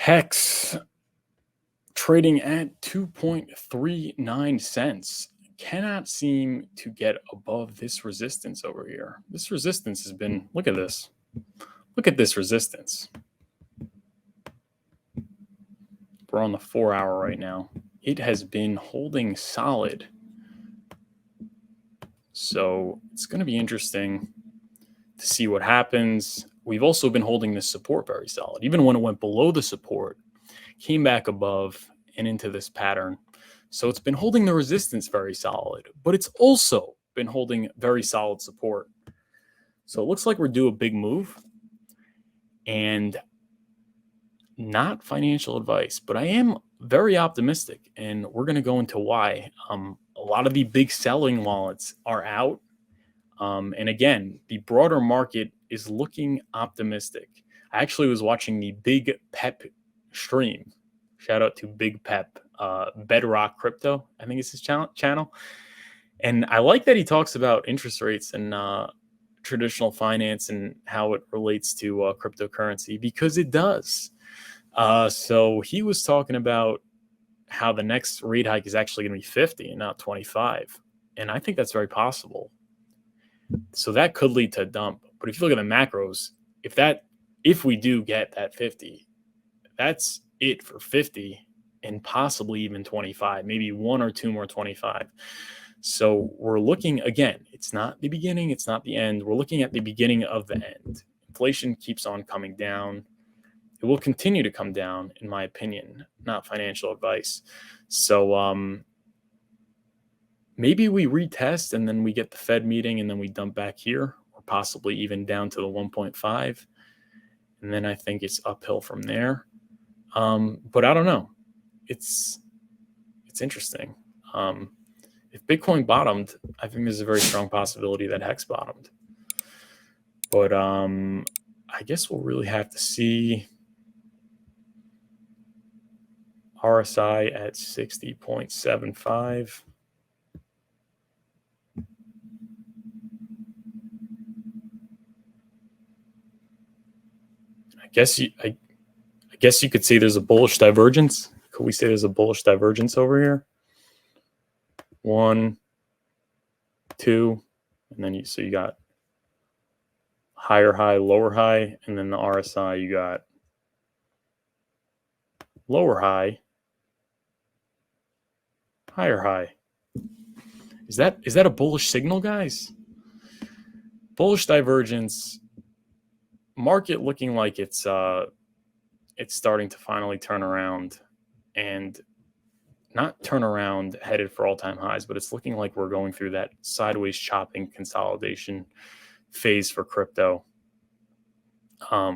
Hex trading at 2.39 cents. Cannot seem to get above this resistance over here. This resistance has been, look at this. Look at this resistance. We're on the 4-hour right now. It has been holding solid. So it's going to be interesting to see what happens. We've also been holding this support very solid. Even when it went below the support, came back above and into this pattern. So it's been holding the resistance very solid, but it's also been holding very solid support. So it looks like we're due a big move, and not financial advice, but I am very optimistic, and we're going to go into why. A lot of the big selling wallets are out. And again, the broader market is looking optimistic. I actually was watching the Big Pep stream. Shout out to Big Pep, Bedrock Crypto, I think it's his channel. And I like that he talks about interest rates and traditional finance and how it relates to cryptocurrency, because it does. So he was talking about how the next rate hike is actually going to be 50 and not 25. And I think that's very possible. So that could lead to a dump. But if you look at the macros, if we do get that 50, that's it for 50 and possibly even 25, maybe one or two more 25. So we're looking, again, it's not the beginning, it's not the end. We're looking at the beginning of the end. Inflation keeps on coming down. It will continue to come down, in my opinion, not financial advice. So maybe we retest and then we get the Fed meeting and then we dump back here, or possibly even down to the 1.5. And then I think it's uphill from there. But I don't know. It's interesting. If Bitcoin bottomed, I think there's a very strong possibility that Hex bottomed. But I guess we'll really have to see. RSI at 60.75. I guess you could say there's a bullish divergence. Could we say there's a bullish divergence over here? 1, 2, and then you got higher high, lower high, and then the RSI you got lower high, higher high. Is that a bullish signal, guys? Bullish divergence. Market looking like it's starting to finally turn around, and not turn around headed for all-time highs, but it's looking like we're going through that sideways chopping consolidation phase for crypto.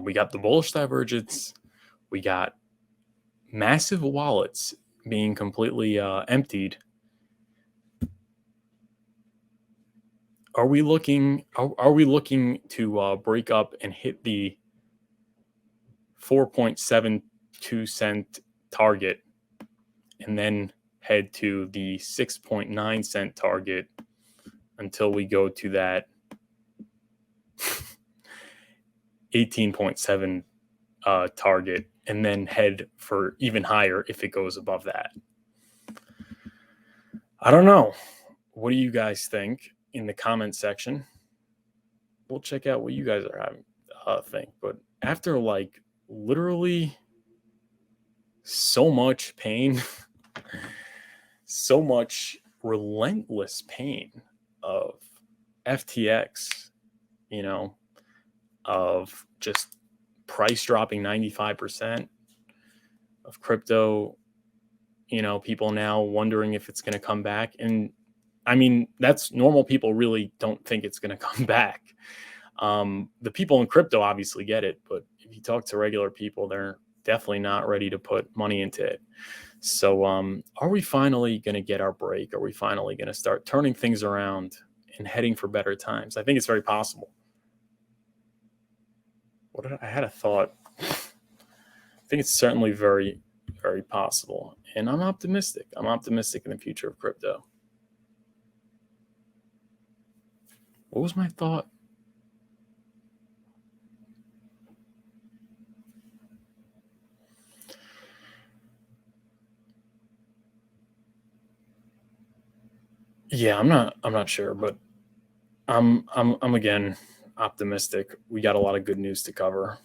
We got the bullish divergence. We got massive wallets being completely emptied. Are we looking to break up and hit the 4.72 cent target and then head to the 6.9 cent target until we go to that 18.7 target, and then head for even higher if it goes above that? I don't know. What do you guys think in the comment section? We'll check out what you guys are having think. But after like literally so much pain, so much relentless pain of FTX, of just price dropping 95%, of crypto, people now wondering if it's going to come back. And I mean, that's normal. People really don't think it's going to come back. The people in crypto obviously get it, but if you talk to regular people, they're definitely not ready to put money into it. So are we finally going to get our break? Are we finally going to start turning things around and heading for better times? I think it's very possible. I had a thought. I think it's certainly very, very possible. And I'm optimistic. I'm optimistic in the future of crypto. What was my thought? Yeah, I'm not sure, but I'm again optimistic. We got a lot of good news to cover.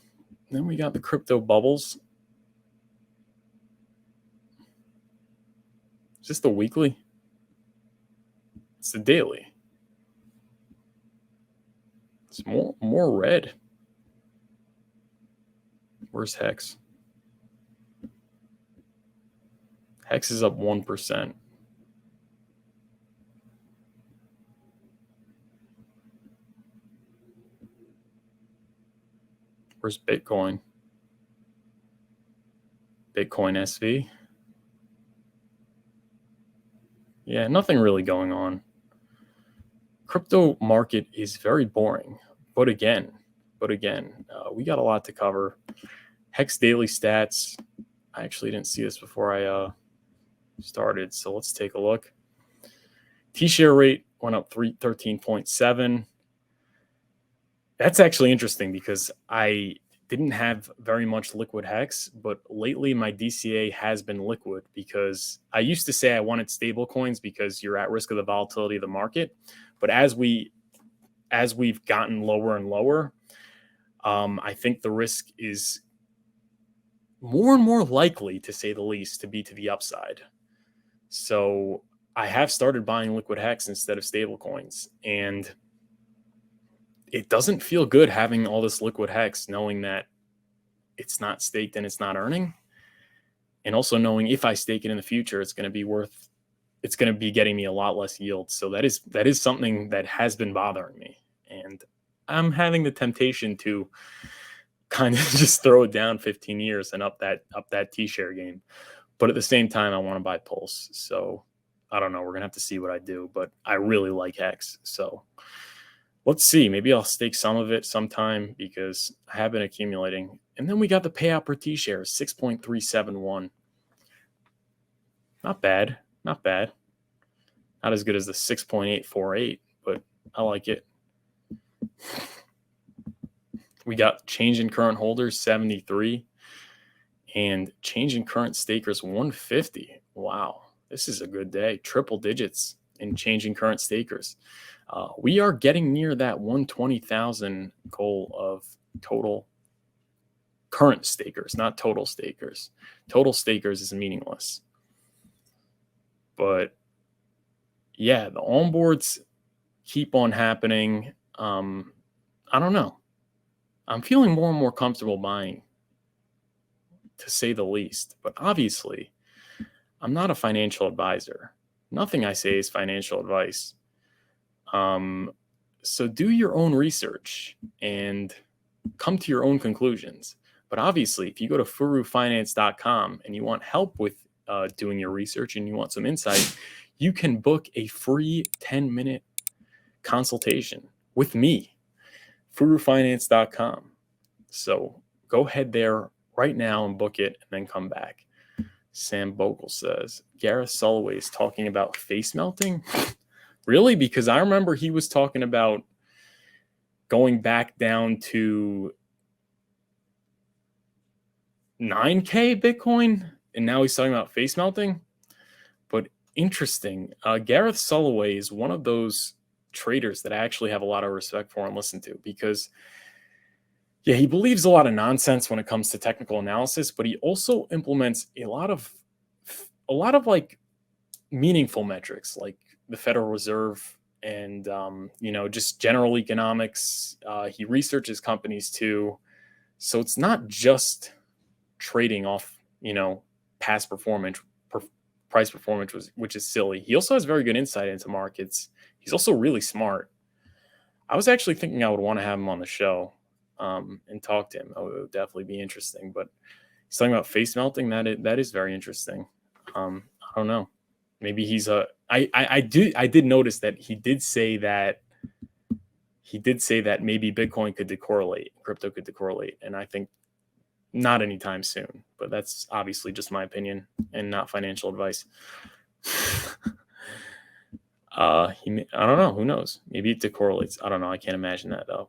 Then we got the crypto bubbles. Is this the weekly? It's the daily. It's more red. Where's Hex? Hex is up 1%. Where's Bitcoin? Bitcoin SV. Yeah, nothing really going on. Crypto market is very boring. But again, we got a lot to cover. Hex daily stats. I actually didn't see this before I started, so let's take a look. T-share rate went up 13.7. That's actually interesting because I didn't have very much liquid Hex, but lately my DCA has been liquid because I used to say I wanted stable coins because you're at risk of the volatility of the market. But as we've gotten lower and lower, I think the risk is more and more likely, to say the least, to be to the upside. So I have started buying liquid Hex instead of stable coins, and it doesn't feel good having all this liquid Hex, knowing that it's not staked and it's not earning. And also knowing if I stake it in the future, it's going to be getting me a lot less yield. So that is something that has been bothering me. And I'm having the temptation to kind of just throw it down 15 years and up that T-share game. But at the same time, I want to buy Pulse. So I don't know. We're going to have to see what I do, but I really like Hex. So let's see. Maybe I'll stake some of it sometime because I have been accumulating. And then we got the payout per T-share, 6.371. Not bad. Not bad. Not as good as the 6.848, but I like it. We got change in current holders, 73, and change in current stakers, 150. Wow, this is a good day. Triple digits in change in current stakers. We are getting near that 120,000 goal of total current stakers, not total stakers. Total stakers is meaningless. But yeah, the onboards keep on happening. I don't know. I'm feeling more and more comfortable buying, to say the least. But obviously, I'm not a financial advisor. Nothing I say is financial advice. So do your own research and come to your own conclusions. But obviously, if you go to furufinance.com and you want help with doing your research and you want some insight, you can book a free 10-minute consultation with me, furufinance.com. So go ahead there right now and book it and then come back. Sam Bogle says, Gareth Soloway is talking about face melting? Really? Because I remember he was talking about going back down to 9K Bitcoin, and now he's talking about face melting. But interesting. Gareth Soloway is one of those traders that I actually have a lot of respect for and listen to because, yeah, he believes a lot of nonsense when it comes to technical analysis, but he also implements a lot of like meaningful metrics, like the Federal Reserve and just general economics. He researches companies too, so it's not just trading off past performance, price performance, which is silly. He also has very good insight into markets. He's also really smart. I was actually thinking I would want to have him on the show and talk to him. It would definitely be interesting. But he's talking about face melting. That is very interesting. I don't know. Maybe he's a. I did notice that he did say that maybe Bitcoin could decorrelate, crypto could decorrelate, and I think not anytime soon. But that's obviously just my opinion and not financial advice. I don't know. Who knows? Maybe it decorrelates. I don't know. I can't imagine that though.